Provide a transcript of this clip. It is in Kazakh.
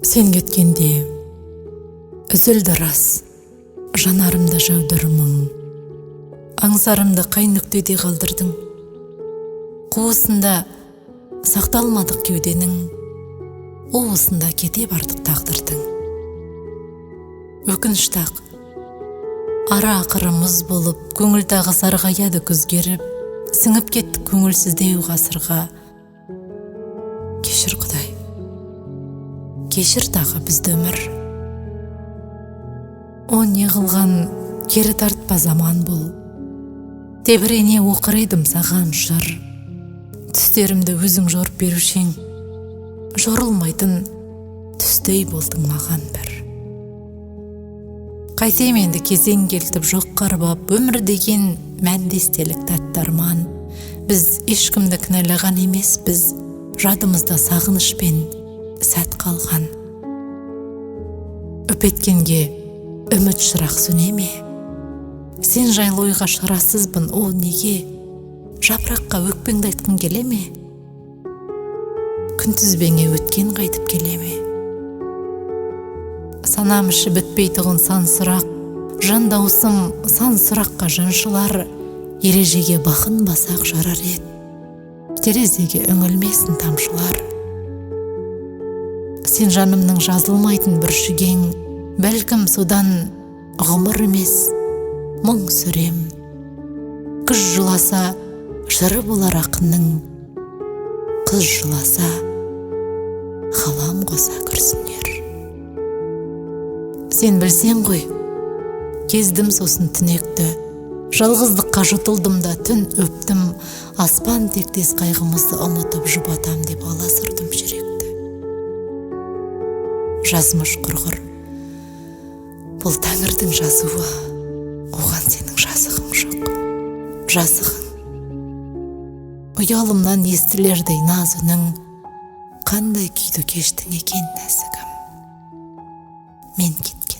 Сен кеткенде үзілді рас жанарымда жаудырмың, аңсарымды қай нүктеде қалдырдың. Қуысында сақталмадық кеуденің, уысында кете бардық тағдырдың. Өкініштақ ара ақырымыз болып, көңіл тағы сарғаяды күзгеріп, сіңіп кеттік көңілсіздеу ғасырға. Кешір Құдай, кешір тағы бізді өмір. О не қылған кері тартпа заман бұл, тебірене оқыр едім саған жыр. Түстерімді өзің жорып берушең, жорылмайтын түстей болдың маған бір. Қайтем енді кезең келтіп жоқ қарбап, өмір деген мәндестелік тәтті арман. Біз ешкімді кінәлаған емес, біз жадымызда сағынышпен сәт қалған. Өпеткенге үміт шырақ сөне ме? Сен жайлы ойға шарасызбын, о неге? Жапыраққа өкпеңді айтқың келе ме? Күнтізбеңе өткен қайтып келе ме? Санам іші бітпей тұғын сан сұрақ, жан даусым сан сұраққа жаншылар. Ережеге бақын басақ жарар ед, терезеге үңілмесін тамшылар. Сен жанымның жазылмайтын бір шүгең, бәлкім содан ғұмыр емес мұң сүрем. Күз жыласа жыры болар ақынның, қыз жыласа қалам қоса күрсінер. Сен білсең ғой, кездім сосын түнекті, жалғыздыққа жұтылдым да түн өптім, аспан тектес қайғымызды ұмытып жұбатам деп аласырдым жүректі. Жазмыш құрғыр, бұл тәңірдің жазуы, оған сенің жазығың жоқ, жазығың. Ұялымнан естілердей наз үнің, қандай күйді кештің екен нәзігім. Мен кеткен